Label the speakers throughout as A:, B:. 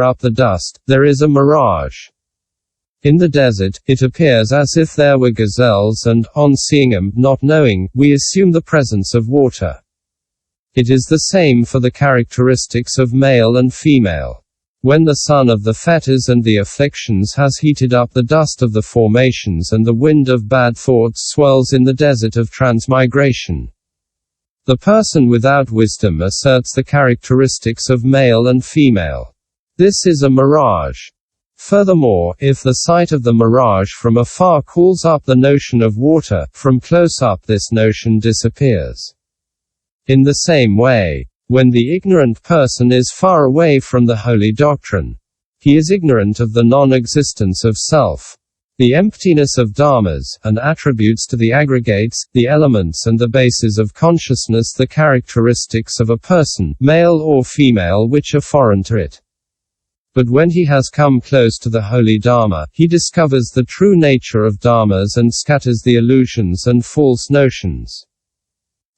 A: up the dust, there is a mirage. In the desert, it appears as if there were gazelles and, on seeing them, not knowing, we assume the presence of water. It is the same for the characteristics of male and female. When the sun of the fetters and the afflictions has heated up the dust of the formations and the wind of bad thoughts swirls in the desert of transmigration, the person without wisdom asserts the characteristics of male and female. This is a mirage. Furthermore, if the sight of the mirage from afar calls up the notion of water, from close up this notion disappears. In the same way, when the ignorant person is far away from the holy doctrine, he is ignorant of the non-existence of self, the emptiness of dharmas, and attributes to the aggregates, the elements and the bases of consciousness, the characteristics of a person, male or female, which are foreign to it. But when he has come close to the holy Dharma, he discovers the true nature of dharmas and scatters the illusions and false notions.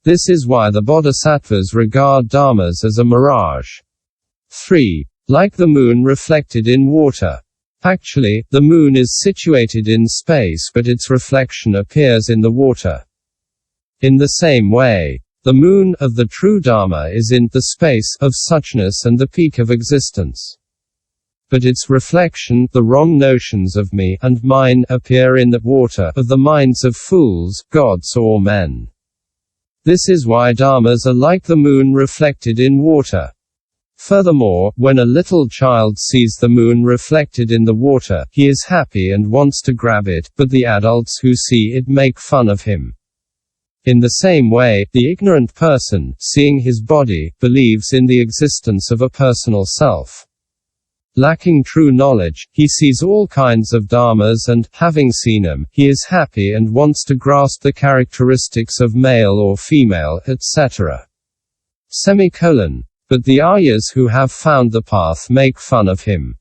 A: This is why the bodhisattvas regard dharmas as a mirage. 3. Like the moon reflected in water. Actually, the moon is situated in space, but its reflection appears in the water. In the same way, the moon of the true Dharma is in the space of suchness and the peak of existence. But its reflection, the wrong notions of me and mine, appear in the water of the minds of fools, gods or men. This is why dharmas are like the moon reflected in water. Furthermore, when a little child sees the moon reflected in the water, he is happy and wants to grab it, but the adults who see it make fun of him. In the same way, the ignorant person, seeing his body, believes in the existence of a personal self. Lacking true knowledge, he sees all kinds of dharmas and, having seen them, he is happy and wants to grasp the characteristics of male or female, etc. But the aryas who have found the path make fun of him.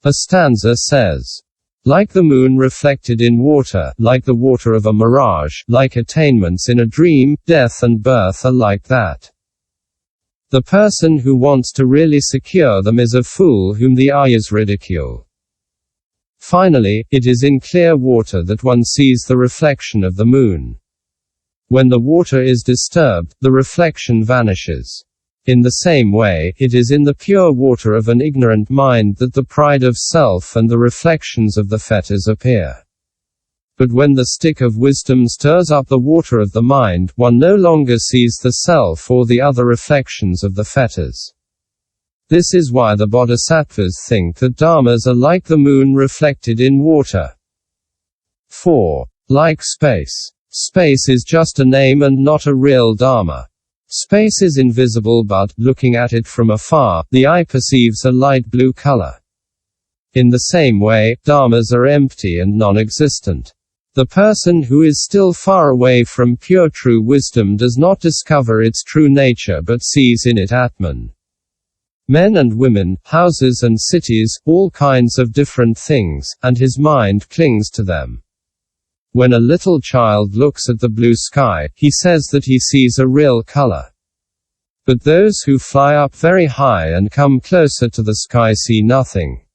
A: A stanza says, like the moon reflected in water, like the water of a mirage, like attainments in a dream, death and birth are like that. The person who wants to really secure them is a fool whom the aryas ridicule. Finally, it is in clear water that one sees the reflection of the moon. When the water is disturbed, the reflection vanishes. In the same way, it is in the pure water of an ignorant mind that the pride of self and the reflections of the fetters appear. But when the stick of wisdom stirs up the water of the mind, one no longer sees the self or the other reflections of the fetters. This is why the bodhisattvas think that dharmas are like the moon reflected in water. 4. Like space. Space is just a name and not a real dharma. Space is invisible but, looking at it from afar, the eye perceives a light blue color. In the same way, dharmas are empty and non-existent. The person who is still far away from pure true wisdom does not discover its true nature but sees in it Atman. Men and women, houses and cities, all kinds of different things, and his mind clings to them. When a little child looks at the blue sky, he says that he sees a real color. But those who fly up very high and come closer to the sky see nothing.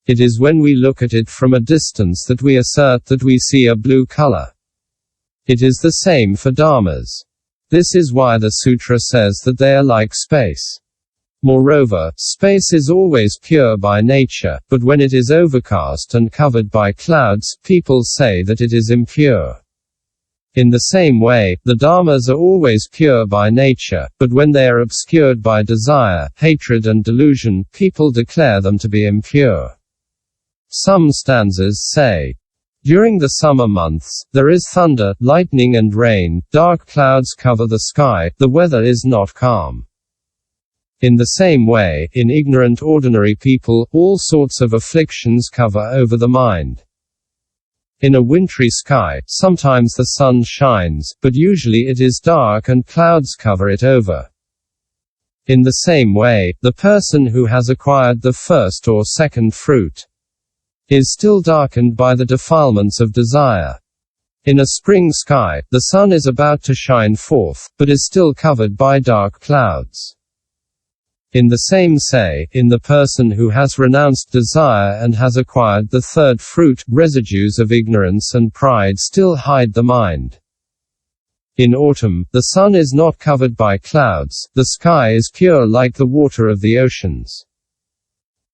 A: It is when we look at it from a distance that we assert that we see a blue color. It is the same for dharmas. This is why the sutra says that they are like space. Moreover, space is always pure by nature, but when it is overcast and covered by clouds, people say that it is impure. In the same way, the dharmas are always pure by nature, but when they are obscured by desire, hatred and delusion, people declare them to be impure. Some stanzas say, during the summer months, there is thunder, lightning and rain, dark clouds cover the sky, the weather is not calm. In the same way, in ignorant ordinary people, all sorts of afflictions cover over the mind. In a wintry sky, sometimes the sun shines, but usually it is dark and clouds cover it over. In the same way, the person who has acquired the first or second fruit is still darkened by the defilements of desire. In a spring sky, the sun is about to shine forth, but is still covered by dark clouds. In the same say, in the person who has renounced desire and has acquired the third fruit, residues of ignorance and pride still hide the mind. In autumn, the sun is not covered by clouds, the sky is pure like the water of the oceans.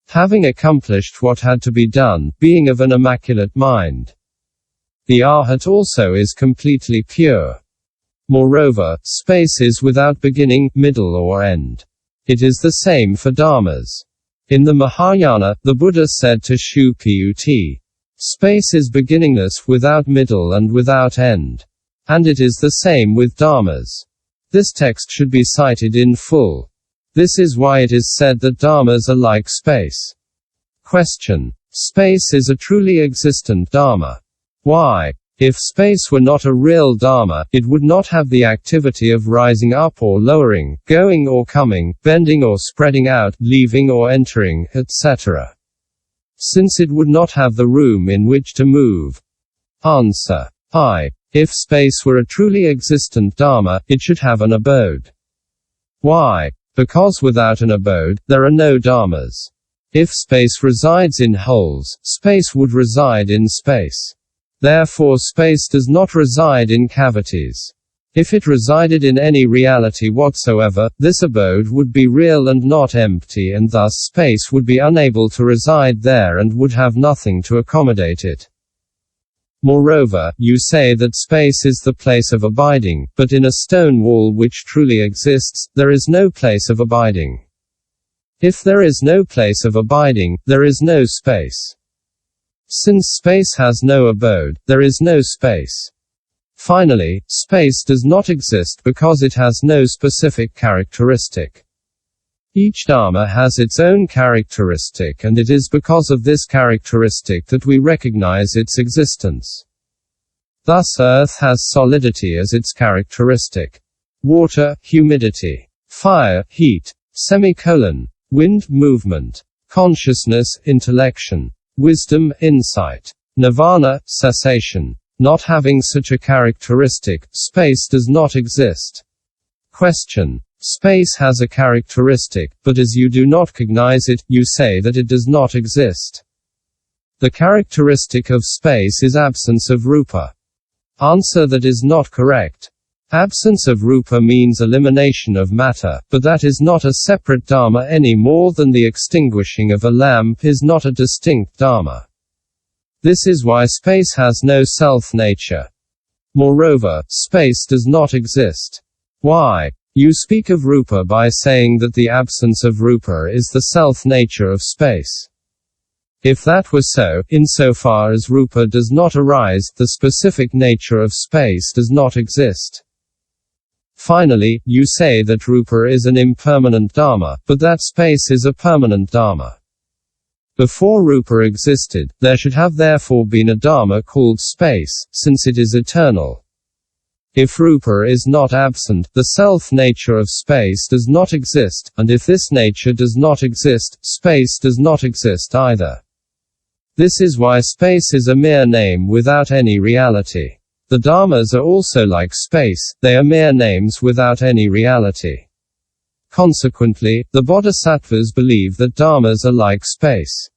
A: Having accomplished what had to be done, being of an immaculate mind. The arhat also is completely pure. Moreover, space is without beginning, middle or end. It is the same for dharmas. In the Mahayana, the Buddha said to Shu Put, space is beginningless, without middle and without end. And it is the same with dharmas. This text should be cited in full. This is why it is said that dharmas are like space. Question. Space is a truly existent dharma. Why? If space were not a real dharma, it would not have the activity of rising up or lowering, going or coming, bending or spreading out, leaving or entering, etc. Since it would not have the room in which to move. Answer. If space were a truly existent dharma, it should have an abode. Why? Because without an abode, there are no dharmas. If space resides in wholes, space would reside in space. Therefore space does not reside in cavities. If it resided in any reality whatsoever, this abode would be real and not empty, and thus space would be unable to reside there and would have nothing to accommodate it. Moreover, you say that space is the place of abiding, but in a stone wall which truly exists, there is no place of abiding. If there is no place of abiding, there is no space. Since space has no abode, there is no space. Finally, space does not exist because it has no specific characteristic. Each dharma has its own characteristic, and it is because of this characteristic that we recognize its existence. Thus earth has solidity as its characteristic. Water, humidity. Fire, heat. Wind, movement. Consciousness, intellection. Wisdom, insight. Nirvana, cessation. Not having such a characteristic, space does not exist. Question. Space has a characteristic, but as you do not cognize it, you say that it does not exist. The characteristic of space is absence of rupa. Answer. That is not correct. Absence of rupa means elimination of matter, but that is not a separate dharma any more than the extinguishing of a lamp is not a distinct dharma. This is why space has no self-nature. Moreover, space does not exist. Why? You speak of rupa by saying that the absence of rupa is the self-nature of space. If that were so, insofar as rupa does not arise, the specific nature of space does not exist. Finally, you say that rupa is an impermanent dharma, but that space is a permanent dharma. Before rupa existed, there should have therefore been a dharma called space, since it is eternal. If rupa is not absent, the self-nature of space does not exist, and if this nature does not exist, space does not exist either. This is why space is a mere name without any reality. The dharmas are also like space, they are mere names without any reality. Consequently, the bodhisattvas believe that dharmas are like space.